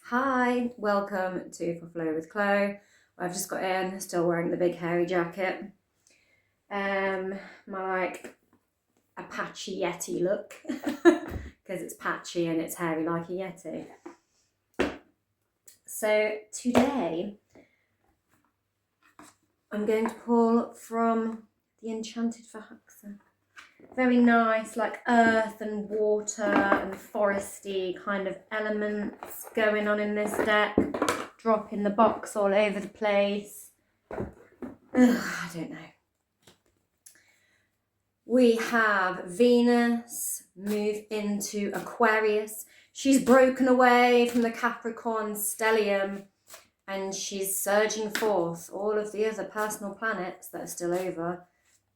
Hi, welcome to For Flow with Chloe. I've just got in, still wearing the big hairy jacket. My like Apache Yeti look because it's patchy and it's hairy like a Yeti. So today I'm going to pull from the Enchanted for Huxa. Very nice, like earth and water and foresty kind of elements going on in this deck. Dropping the box all over the place. I don't know. We have Venus move into Aquarius. She's broken away from the Capricorn stellium and she's surging forth. All of the other personal planets that are still over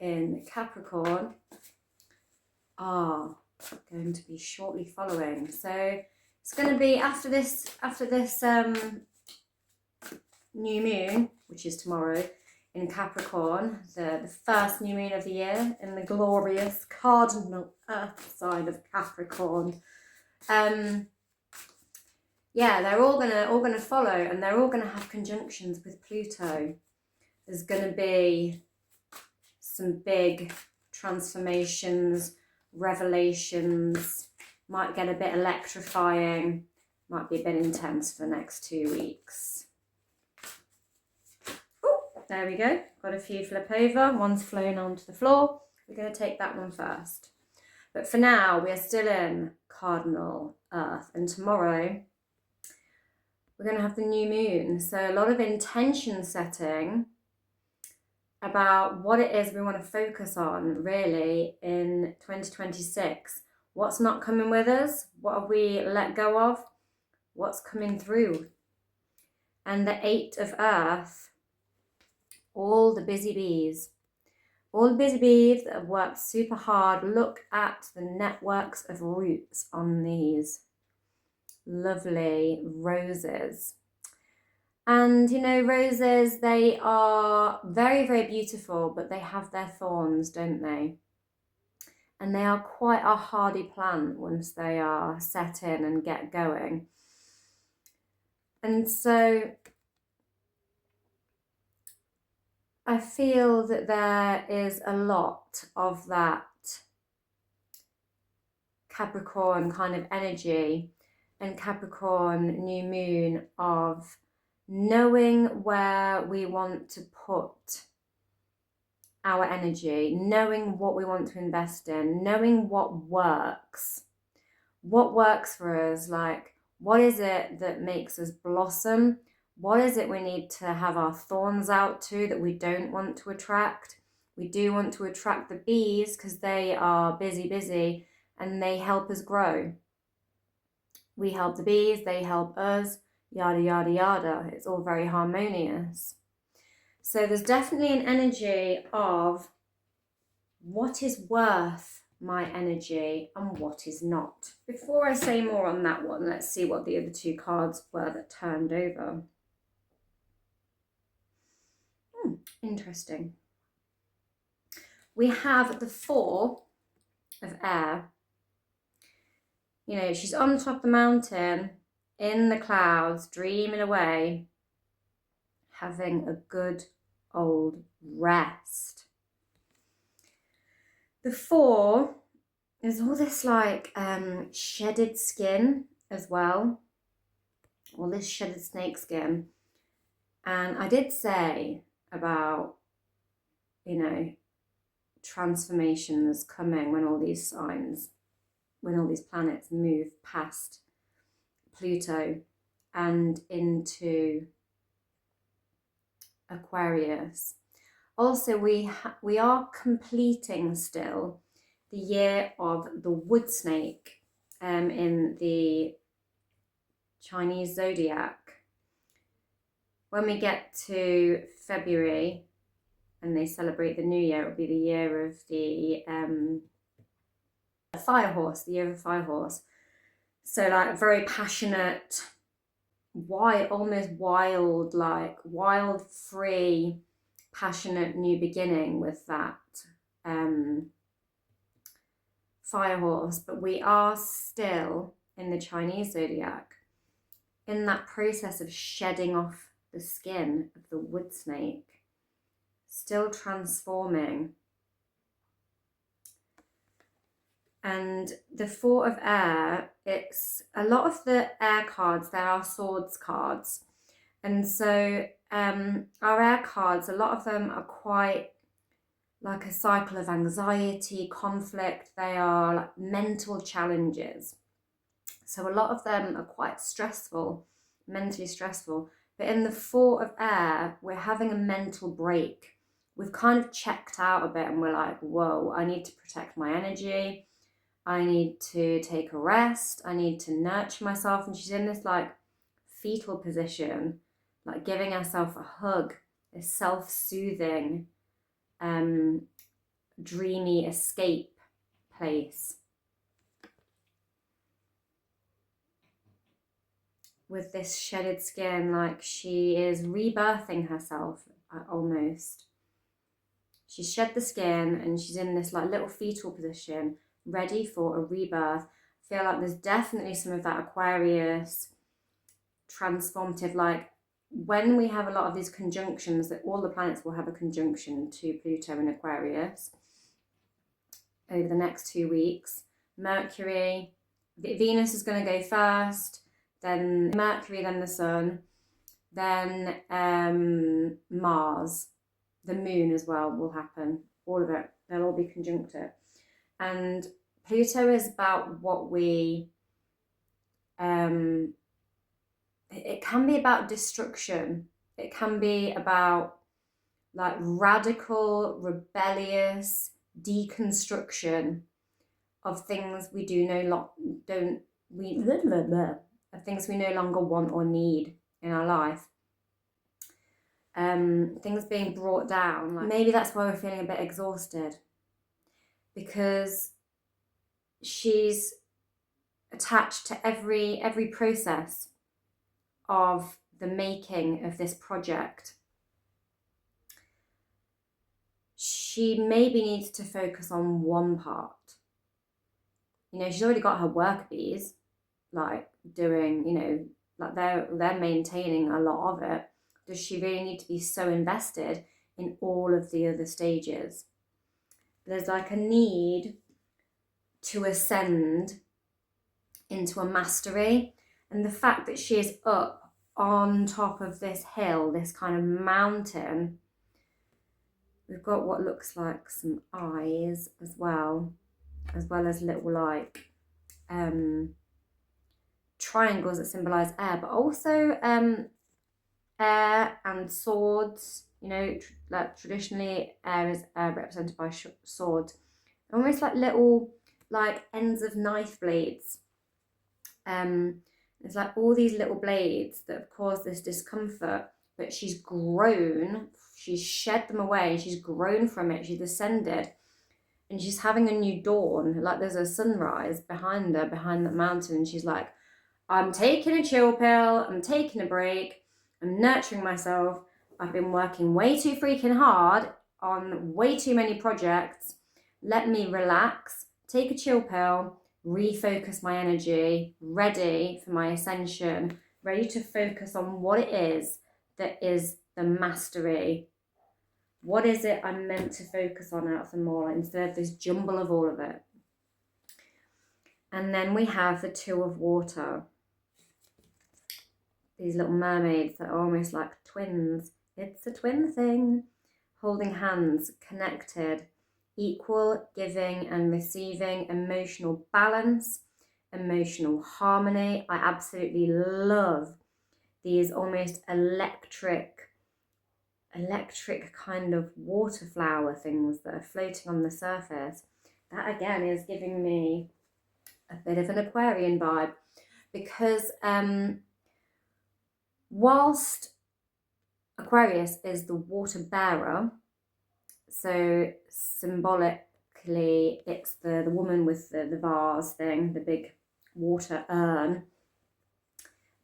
in Capricorn are going to be shortly following. So it's going to be after this new moon, which is tomorrow in Capricorn, the first new moon of the year in the glorious cardinal earth sign of Capricorn. Yeah, they're all gonna follow, and they're all gonna have conjunctions with Pluto. There's gonna be some big transformations, revelations, might get a bit electrifying, might be a bit intense for the next 2 weeks. There we go, got a few flip over, one's flown onto the floor. We're going to take that one first. But for now, we are still in Cardinal Earth, and tomorrow we're going to have the new moon. So a lot of intention setting about what it is we want to focus on really in 2026. What's not coming with us? What have we let go of? What's coming through? And the 8 of Earth, all the busy bees that have worked super hard. Look at the networks of roots on these lovely roses. And you know, roses, they are very, very beautiful, but they have their thorns, don't they? And they are quite a hardy plant once they are set in and get going. And so I feel that there is a lot of that Capricorn kind of energy and Capricorn new moon of knowing where we want to put our energy, knowing what we want to invest in, knowing what works for us, like what is it that makes us blossom. What is it we need to have our thorns out to that we don't want to attract? We do want to attract the bees because they are busy and they help us grow. We help the bees, they help us, yada, yada, yada. It's all very harmonious. So there's definitely an energy of what is worth my energy and what is not. Before I say more on that one, let's see what the other 2 cards were that turned over. Interesting. We have the 4 of air. You know, she's on top of the mountain, in the clouds, dreaming away, having a good old rest. The 4 is all this like shedded skin as well, all this shedded snake skin. And I did say about, you know, transformations coming when all these planets move past Pluto and into Aquarius. Also, we are completing still the year of the wood snake in the Chinese zodiac. When we get to February and they celebrate the new year, it'll be the year of the fire horse, the year of the fire horse. So like very passionate, almost wild, like wild, free, passionate new beginning with that fire horse. But we are still in the Chinese zodiac in that process of shedding off the skin of the wood snake, still transforming. And the Four of Air, it's a lot of the air cards, there are swords cards. And so our air cards, a lot of them are quite like a cycle of anxiety, conflict. They are like mental challenges. So a lot of them are quite stressful, mentally stressful. But in the Four of Air, we're having a mental break. We've kind of checked out a bit and we're like, whoa, I need to protect my energy. I need to take a rest. I need to nurture myself. And she's in this like fetal position, like giving herself a hug, a self-soothing, dreamy escape place. With this shedded skin, like she is rebirthing herself almost. She's shed the skin and she's in this like little fetal position, ready for a rebirth. I feel like there's definitely some of that Aquarius transformative, like when we have a lot of these conjunctions, that all the planets will have a conjunction to Pluto in Aquarius over the next 2 weeks. Mercury, Venus is going to go first, then Mercury, then the Sun, then Mars, the Moon as well will happen. All of it, they'll all be conjuncted. And Pluto is about what we, it can be about destruction. It can be about like radical, rebellious deconstruction of things we of things we no longer want or need in our life. Things being brought down. Like maybe that's why we're feeling a bit exhausted, because she's attached to every process of the making of this project. She maybe needs to focus on one part. You know, she's already got her work bees, like doing, you know, like they're maintaining a lot of it. Does she really need to be so invested in all of the other stages? There's like a need to ascend into a mastery. And the fact that she is up on top of this hill, this kind of mountain, we've got what looks like some eyes as well as little like triangles that symbolize air, but also air and swords. You know, like traditionally air is represented by swords, almost like little like ends of knife blades. It's like all these little blades that have caused this discomfort, but she's grown, she's shed them away, she's grown from it, she's ascended, and she's having a new dawn. Like there's a sunrise behind her, behind that mountain, and she's like, I'm taking a chill pill, I'm taking a break, I'm nurturing myself, I've been working way too freaking hard on way too many projects, let me relax, take a chill pill, refocus my energy, ready for my ascension, ready to focus on what it is that is the mastery. What is it I'm meant to focus on out of them all instead of this jumble of all of it? And then we have the Two of Water. These little mermaids that are almost like twins. It's a twin thing. Holding hands, connected, equal, giving and receiving, emotional balance, emotional harmony. I absolutely love these almost electric kind of water flower things that are floating on the surface. That again is giving me a bit of an Aquarian vibe, because whilst Aquarius is the water bearer, so symbolically it's the woman with the vase thing, the big water urn,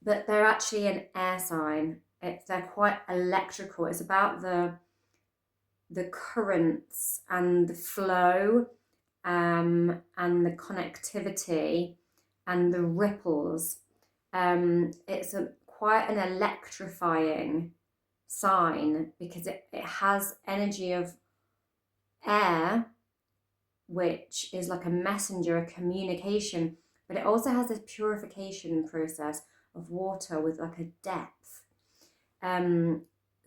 but they're actually an air sign. They're quite electrical. It's about the currents and the flow and the connectivity and the ripples It's quite an electrifying sign because it has energy of air, which is like a messenger, a communication, but it also has this purification process of water with like a depth.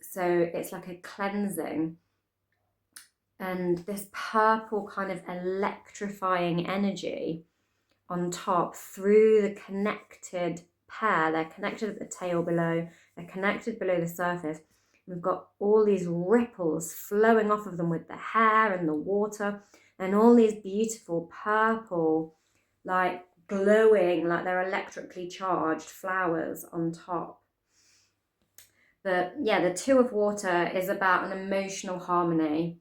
So it's like a cleansing. And this purple kind of electrifying energy on top through the connected pair. They're connected at the tail below, they're connected below the surface. We've got all these ripples flowing off of them with the hair and the water, and all these beautiful purple, like glowing, like they're electrically charged flowers on top. But yeah, the Two of Water is about an emotional harmony,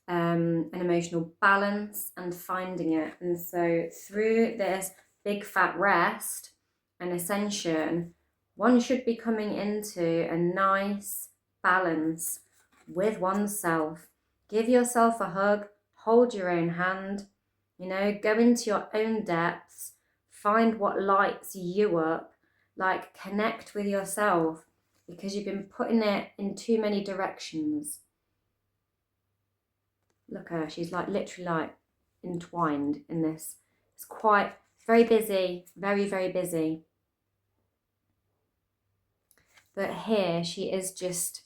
an emotional balance and finding it. And so through this big fat rest and ascension, one should be coming into a nice balance with oneself. Give yourself a hug, hold your own hand, go into your own depths, find what lights you up, like connect with yourself, because you've been putting it in too many directions. Look at her, she's like literally like entwined in this. It's quite, very busy, very, very busy. But here she is just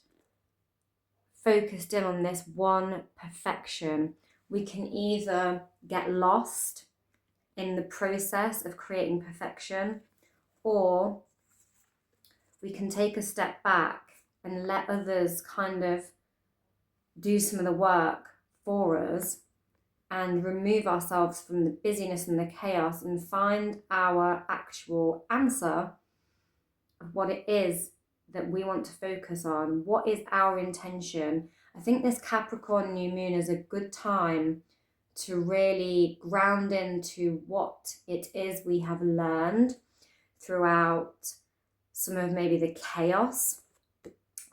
focused in on this one perfection. We can either get lost in the process of creating perfection, or we can take a step back and let others kind of do some of the work for us and remove ourselves from the busyness and the chaos and find our actual answer of what it is that we want to focus on. What is our intention? I think this Capricorn new moon is a good time to really ground into what it is we have learned throughout some of maybe the chaos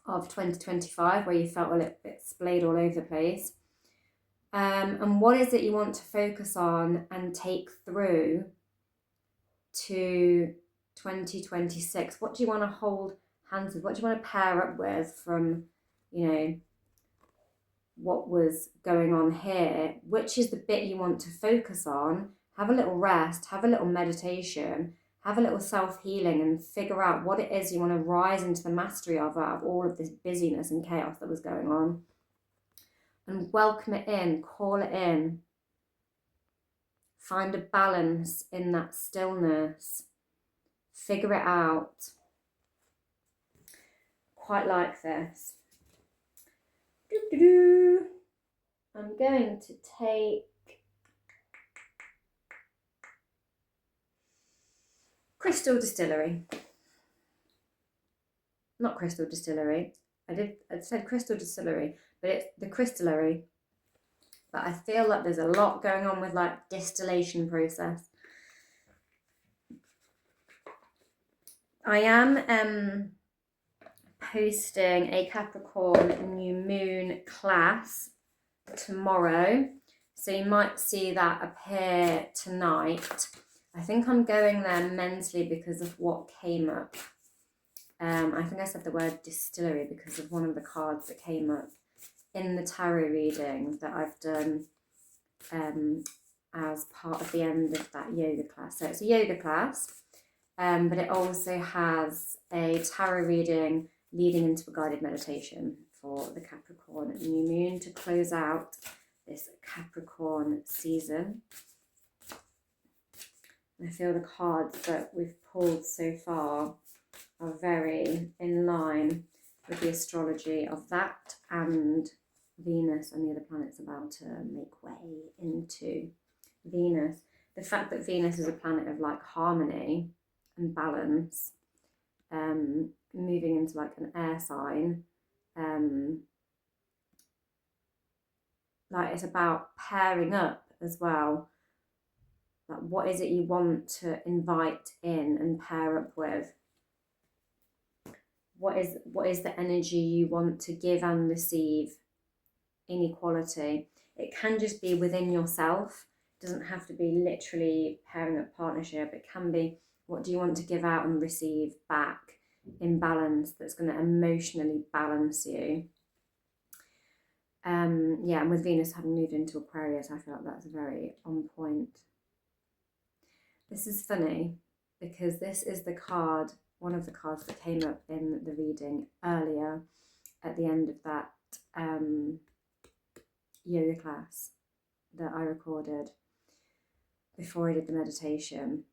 of 2025, where you felt a little bit splayed all over the place. And what is it you want to focus on and take through to 2026? What do you want to hold hands with? What do you want to pair up with from, what was going on here? Which is the bit you want to focus on? Have a little rest, have a little meditation, have a little self-healing, and figure out what it is you want to rise into the mastery of out of all of this busyness and chaos that was going on. And welcome it in, call it in. Find a balance in that stillness. Figure it out. Quite like this. I'm going to take Crystal Distillery. Not Crystal Distillery. I said Crystal Distillery, but it's the Crystallary. But I feel like there's a lot going on with like distillation process. I am posting a Capricorn new moon class tomorrow, so you might see that appear tonight. I think I'm going there mentally because of what came up. I think I said the word distillery because of one of the cards that came up in the tarot reading that I've done as part of the end of that yoga class. So it's a yoga class, but it also has a tarot reading leading into a guided meditation for the Capricorn new moon to close out this Capricorn season. I feel the cards that we've pulled so far are very in line with the astrology of that and Venus and the other planets about to make way into Venus. The fact that Venus is a planet of like harmony and balance, moving into like an air sign, like it's about pairing up as well. Like what is it you want to invite in and pair up with? What is the energy you want to give and receive in equality? It can just be within yourself. It doesn't have to be literally pairing up partnership. It can be What do you want to give out and receive back in balance that's going to emotionally balance you? Yeah, and with Venus having moved into Aquarius, I feel like that's very on point. This is funny because this is the card, one of the cards that came up in the reading earlier at the end of that yoga class that I recorded before I did the meditation.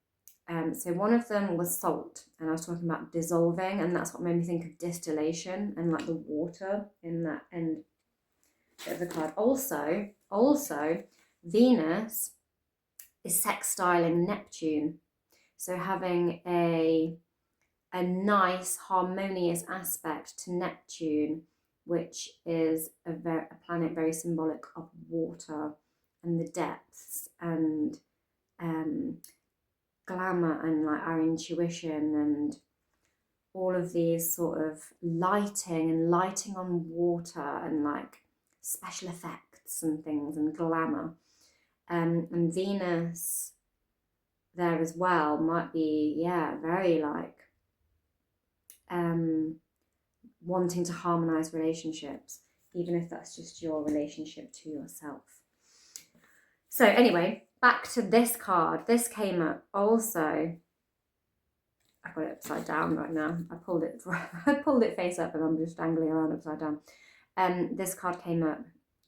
So one of them was salt, and I was talking about dissolving, and that's what made me think of distillation and like the water in that end of the card. Also, Venus is sextiling Neptune, so having a nice harmonious aspect to Neptune, which is a planet very symbolic of water and the depths and glamour and like our intuition and all of these sort of lighting on water and like special effects and things and glamour. And Venus there as well might be, yeah, very like wanting to harmonize relationships, even if that's just your relationship to yourself. So anyway, back to this card. This came up also. I've got it upside down right now. I pulled it face up and I'm just dangling around upside down. This card came up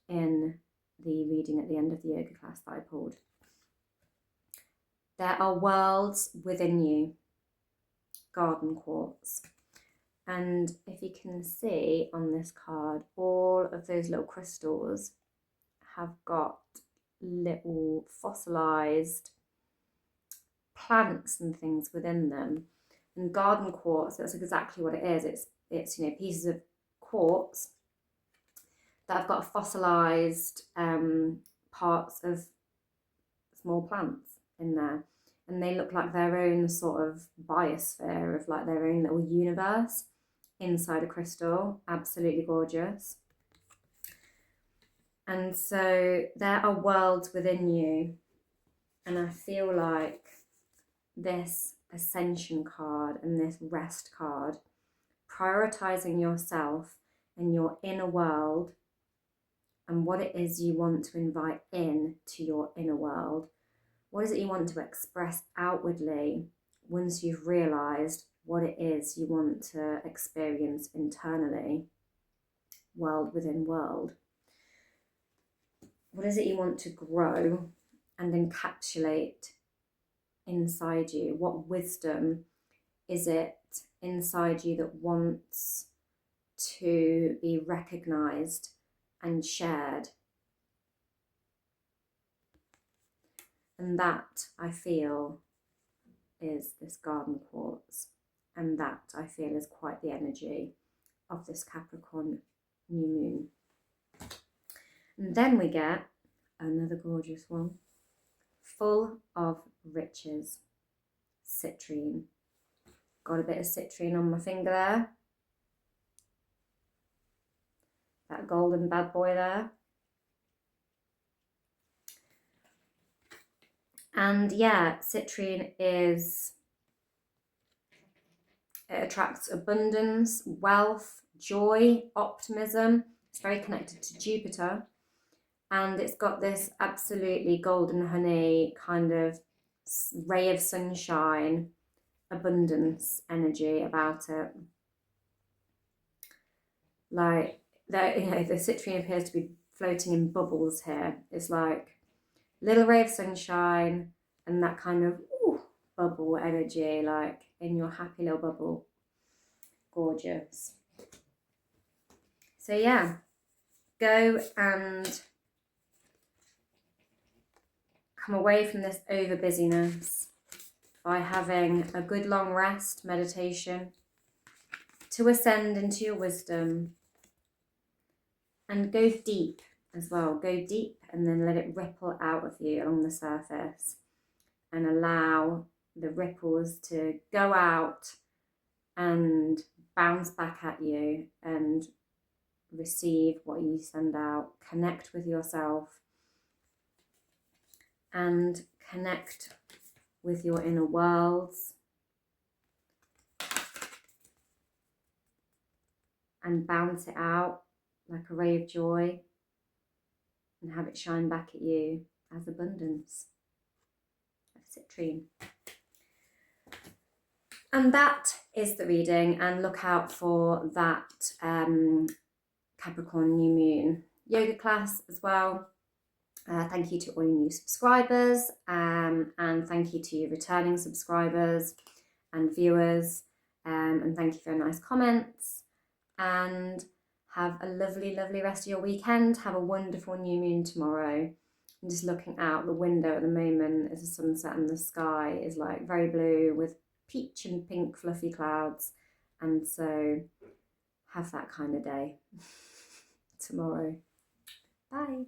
in the reading at the end of the yoga class that I pulled. There are worlds within you. Garden quartz. And if you can see on this card, all of those little crystals have got little fossilized plants and things within them. And garden quartz, that's exactly what it is. It's pieces of quartz that have got fossilized parts of small plants in there. And they look like their own sort of biosphere of like their own little universe inside a crystal. Absolutely gorgeous. And so there are worlds within you. And I feel like this ascension card and this rest card, prioritizing yourself and your inner world and what it is you want to invite in to your inner world. What is it you want to express outwardly once you've realized what it is you want to experience internally, world within world? What is it you want to grow and encapsulate inside you? What wisdom is it inside you that wants to be recognized and shared? And that, I feel, is this garden quartz. And that, I feel, is quite the energy of this Capricorn new moon. And then we get another gorgeous one, full of riches, citrine. Got a bit of citrine on my finger there. That golden bad boy there. And yeah, citrine it attracts abundance, wealth, joy, optimism. It's very connected to Jupiter. And it's got this absolutely golden honey kind of ray of sunshine, abundance energy about it. Like, the citrine appears to be floating in bubbles here. It's like little ray of sunshine and that kind of bubble energy, like in your happy little bubble. Gorgeous. So yeah, go and come away from this over busyness by having a good long rest, meditation, to ascend into your wisdom, and go deep as well. Go deep and then let it ripple out of you along the surface and allow the ripples to go out and bounce back at you and receive what you send out. Connect with yourself and connect with your inner worlds and bounce it out like a ray of joy and have it shine back at you as abundance of citrine. And that is the reading, and look out for that Capricorn new moon yoga class as well. Thank you to all your new subscribers, and thank you to your returning subscribers and viewers, and thank you for your nice comments, and have a lovely, lovely rest of your weekend. Have a wonderful new moon tomorrow. I'm just looking out the window at the moment as the sunset and the sky is like very blue with peach and pink fluffy clouds, and so have that kind of day tomorrow. Bye.